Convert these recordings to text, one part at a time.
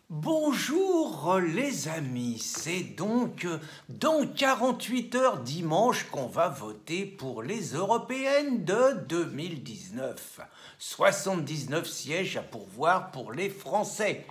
Bonjour les amis, c'est donc dans 48 heures dimanche qu'on va voter pour les européennes de 2019. 79 sièges à pourvoir pour les Français.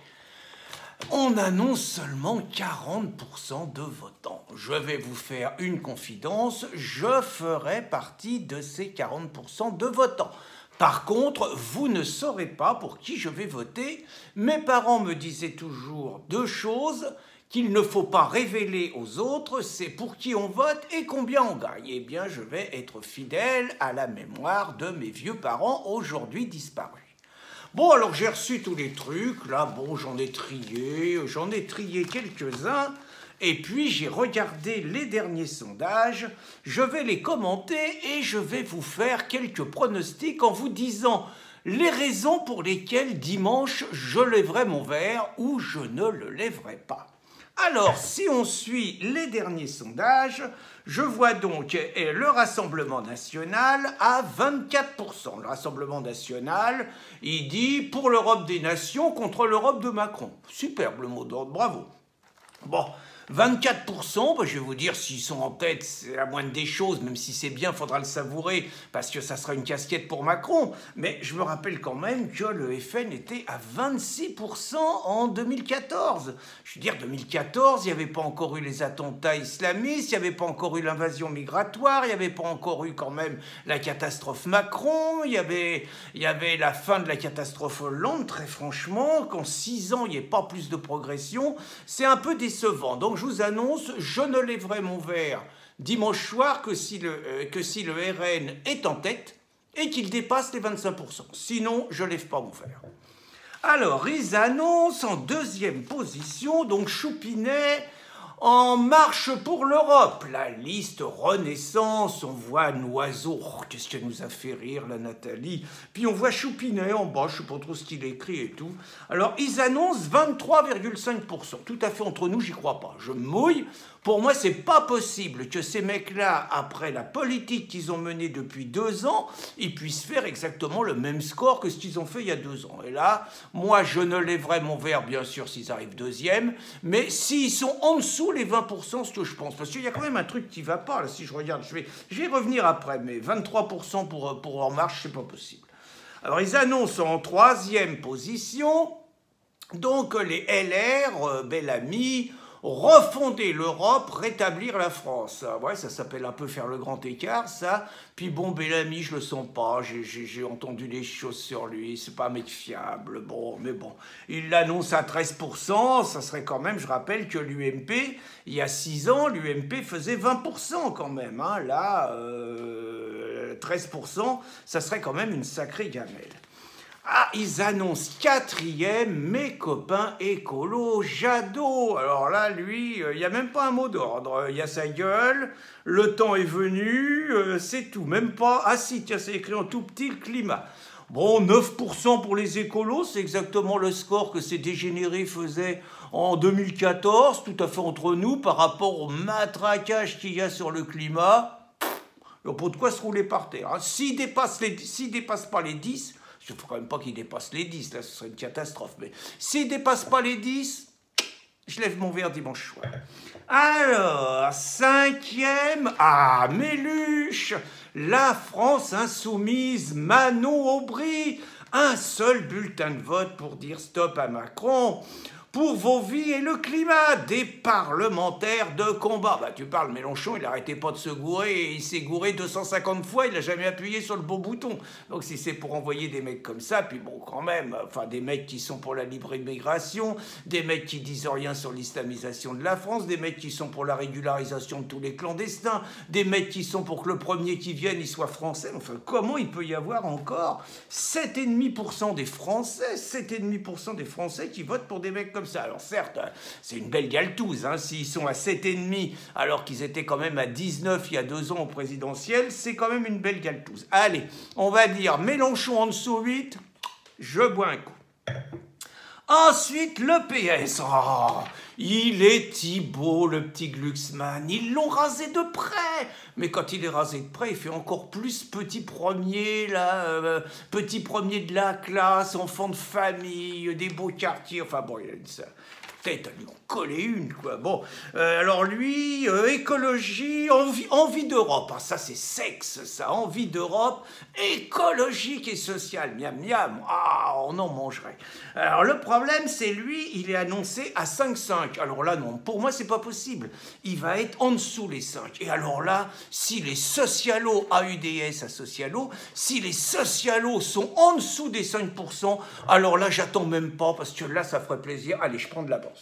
On annonce seulement 40% de votants. Je vais vous faire une confidence, je ferai partie de ces 40% de votants. Par contre, vous ne saurez pas pour qui je vais voter. Mes parents me disaient toujours deux choses qu'il ne faut pas révéler aux autres, c'est pour qui on vote et combien on gagne. Eh bien, je vais être fidèle à la mémoire de mes vieux parents aujourd'hui disparus. Bon, alors j'ai reçu tous les trucs, là, bon, j'en ai trié quelques-uns, et puis j'ai regardé les derniers sondages, je vais les commenter et je vais vous faire quelques pronostics en vous disant les raisons pour lesquelles dimanche je lèverai mon verre ou je ne le lèverai pas. Alors, si on suit les derniers sondages, je vois donc le Rassemblement national à 24%. Le Rassemblement national, il dit « pour l'Europe des nations contre l'Europe de Macron ». Superbe le mot d'ordre, bravo. Bon, 24%, je vais vous dire, s'ils sont en tête, c'est la moindre des choses, même si c'est bien, il faudra le savourer, parce que ça sera une casquette pour Macron. Mais je me rappelle quand même que le FN était à 26% en 2014. Je veux dire, 2014, il n'y avait pas encore eu les attentats islamistes, il n'y avait pas encore eu l'invasion migratoire, il n'y avait pas encore eu quand même la catastrophe Macron, il y avait la fin de la catastrophe Hollande, très franchement, qu'en 6 ans, il n'y ait pas plus de progression, c'est un peu décevant. Donc, je vous annonce, je ne lèverai mon verre dimanche soir que si le RN est en tête et qu'il dépasse les 25%. Sinon, je ne lève pas mon verre. Alors, ils annoncent en deuxième position, donc Choupinet, En marche pour l'Europe, la liste Renaissance, on voit un oiseau, oh, qu'est-ce qu'elle nous a fait rire la Nathalie, puis on voit Choupinet en bas, je ne sais pas trop ce qu'il écrit et tout. Alors ils annoncent 23,5%, tout à fait entre nous, j'y crois pas, je me mouille. Pour moi, c'est pas possible que ces mecs-là, après la politique qu'ils ont menée depuis 2 ans, ils puissent faire exactement le même score que ce qu'ils ont fait il y a 2 ans. Et là, moi, je ne lèverai mon verre, bien sûr, s'ils arrivent deuxième, mais s'ils sont en dessous les 20%, ce que je pense, parce qu'il y a quand même un truc qui va pas, là, si je regarde, je vais y revenir après, mais 23% pour En Marche, c'est pas possible. Alors, ils annoncent en 3e position, donc les LR, Bellamy, refonder l'Europe, rétablir la France. Ouais, ça s'appelle un peu faire le grand écart, ça. Puis bon, Bellamy, je le sens pas, j'ai entendu des choses sur lui, c'est pas un mec fiable, bon, mais bon. Il l'annonce à 13%, ça serait quand même, je rappelle que l'UMP, il y a 6 ans, l'UMP faisait 20% quand même, hein. Là, 13%, ça serait quand même une sacrée gamelle. Ah, ils annoncent 4e, mes copains écolos, Jadot. Alors là, lui, il n'y a même pas un mot d'ordre. Il y a sa gueule, le temps est venu, c'est tout. Même pas, ah si, tiens, c'est écrit en tout petit, le climat. Bon, 9% pour les écolos, c'est exactement le score que ces dégénérés faisaient en 2014, tout à fait entre nous, par rapport au matraquage qu'il y a sur le climat. Il n'y a pas de quoi se rouler par terre. Hein. S'ils ne dépassent pas les 10, il ne faut quand même pas qu'il dépasse les 10, là, ce serait une catastrophe. Mais s'il ne dépasse pas les 10, je lève mon verre dimanche soir. Alors, 5e, ah, Méluche, la France insoumise, Manon Aubry, un seul bulletin de vote pour dire stop à Macron. Pour vos vies et le climat, des parlementaires de combat. Bah, tu parles, Mélenchon, il n'arrêtait pas de se gourer, il s'est gouré 250 fois, il n'a jamais appuyé sur le beau bouton. Donc si c'est pour envoyer des mecs comme ça, puis bon, quand même, enfin, des mecs qui sont pour la libre immigration, des mecs qui disent rien sur l'islamisation de la France, des mecs qui sont pour la régularisation de tous les clandestins, des mecs qui sont pour que le premier qui vienne, il soit français. Enfin, comment il peut y avoir encore 7,5% des Français, 7,5% des Français qui votent pour des mecs comme ça. Alors certes, c'est une belle galtouze, hein, s'ils sont à 7,5 alors qu'ils étaient quand même à 19 il y a 2 ans au présidentiel, c'est quand même une belle galtouze. Allez, on va dire Mélenchon en dessous 8, je bois un coup. Ensuite, le PS. Oh, Il est Thibault, le petit Glucksmann. Ils l'ont rasé de près. Mais quand il est rasé de près, il fait encore plus petit premier, là, petit premier de la classe, enfant de famille, des beaux quartiers. Enfin bon, il a dit ça. Peut-être à lui en coller une, quoi. Bon, alors lui, écologie, envie d'Europe. Ah, ça, c'est sexe, ça. Envie d'Europe, écologique et sociale. Miam, miam. Ah, on en mangerait. Alors, le problème, c'est lui, il est annoncé à 5,5. Alors là, non, pour moi, c'est pas possible. Il va être en dessous les 5. Et alors là, si les socialos, AUDS à socialos, si les socialos sont en dessous des 5%, alors là, j'attends même pas, parce que là, ça ferait plaisir. Allez, je prends de l'avance.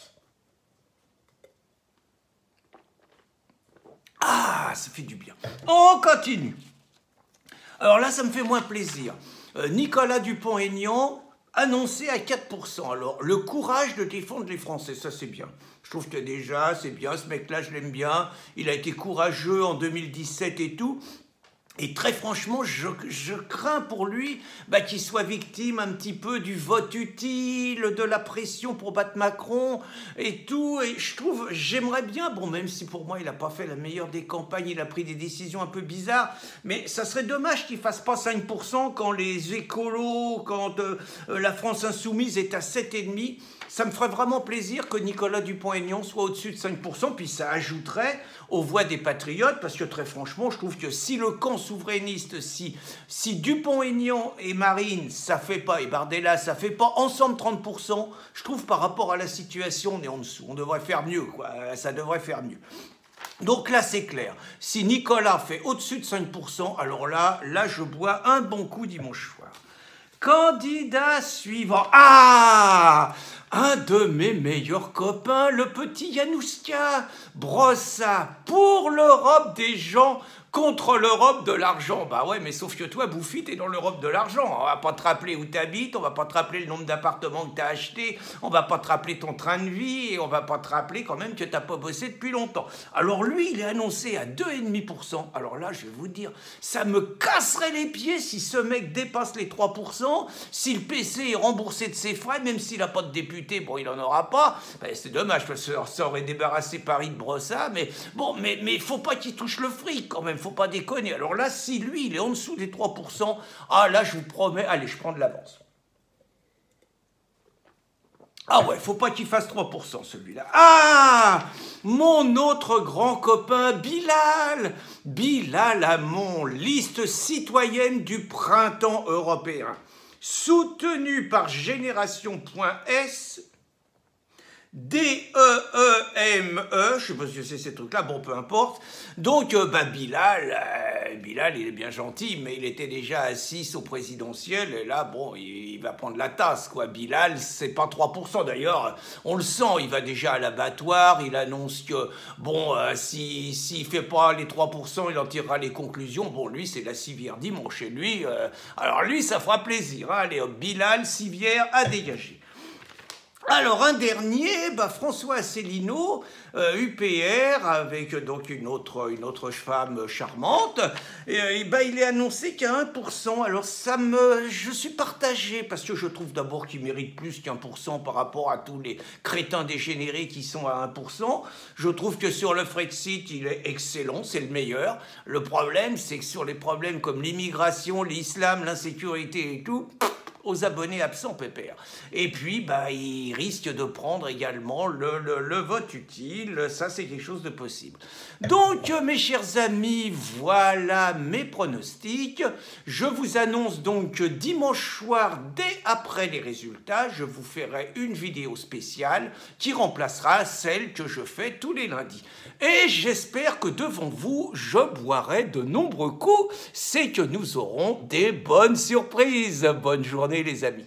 Ah, ça fait du bien. On continue. Alors là, ça me fait moins plaisir. Nicolas Dupont-Aignan, annoncé à 4%. Alors, le courage de défendre les Français, ça c'est bien. Je trouve que déjà, c'est bien, ce mec-là, je l'aime bien. Il a été courageux en 2017 et tout. Et très franchement, je crains pour lui qu'il soit victime un petit peu du vote utile, de la pression pour battre Macron et tout. Et je trouve, j'aimerais bien, bon, même si pour moi il n'a pas fait la meilleure des campagnes, il a pris des décisions un peu bizarres, mais ça serait dommage qu'il ne fasse pas 5% quand les écolos, quand la France insoumise est à 7,5%. Ça me ferait vraiment plaisir que Nicolas Dupont-Aignan soit au-dessus de 5%, puis ça ajouterait aux voix des patriotes, parce que très franchement, je trouve que si le camp souverainiste, si Dupont-Aignan et Marine, ça fait pas, et Bardella, ça fait pas ensemble 30%, je trouve par rapport à la situation, on est en dessous. On devrait faire mieux, quoi. Ça devrait faire mieux. Donc là, c'est clair. Si Nicolas fait au-dessus de 5%, alors là, je bois un bon coup dimanche soir. Candidat suivant. Ah! Un de mes meilleurs copains, le petit Yanouska, Brossa, pour l'Europe des gens contre l'Europe de l'argent. Bah ouais, mais sauf que toi, Bouffi, t'es dans l'Europe de l'argent. On va pas te rappeler où t'habites, on va pas te rappeler le nombre d'appartements que t'as acheté, on va pas te rappeler ton train de vie, et on va pas te rappeler quand même que t'as pas bossé depuis longtemps. Alors lui, il est annoncé à 2,5%. Alors là, je vais vous dire, ça me casserait les pieds si ce mec dépasse les 3%, si le PC est remboursé de ses frais, même s'il a pas de député, bon, il en aura pas. Ben, c'est dommage, parce que ça aurait débarrassé Paris de Brossard, mais bon, mais faut pas qu'il touche le fric quand même, faut pas déconner. Alors là, si lui, il est en dessous des 3%, ah là, je vous promets, allez, je prends de l'avance. Ah ouais, faut pas qu'il fasse 3% celui-là. Ah, mon autre grand copain, Bilal. Bilal Hamon, liste citoyenne du printemps européen. Soutenu par Génération.s, D-E-E-M-E, je sais pas ce que c'est ces trucs-là, bon, peu importe. Donc, Bilal, il est bien gentil, mais il était déjà à 6 au présidentiel, et là, bon, il va prendre la tasse, quoi. Bilal, c'est pas 3%, d'ailleurs, on le sent, il va déjà à l'abattoir, il annonce que, bon, s'il fait pas les 3%, il en tirera les conclusions. Bon, lui, c'est la civière dimanche, et lui, alors lui, ça fera plaisir, hein. Allez, hop, Bilal, civière, à dégager. Alors, un dernier, François Asselineau, UPR, avec donc une autre femme charmante, et il est annoncé qu'à 1%. Alors, je suis partagé, parce que je trouve d'abord qu'il mérite plus qu'1% par rapport à tous les crétins dégénérés qui sont à 1%. Je trouve que sur le Frexit, il est excellent, c'est le meilleur. Le problème, c'est que sur les problèmes comme l'immigration, l'islam, l'insécurité et tout, aux abonnés absents, pépère. Et puis, il risque de prendre également le vote utile. Ça, c'est quelque chose de possible. Donc, mes chers amis, voilà mes pronostics. Je vous annonce donc que dimanche soir, dès après les résultats, je vous ferai une vidéo spéciale qui remplacera celle que je fais tous les lundis. Et j'espère que devant vous, je boirai de nombreux coups. C'est que nous aurons des bonnes surprises. Bonne journée, les amis.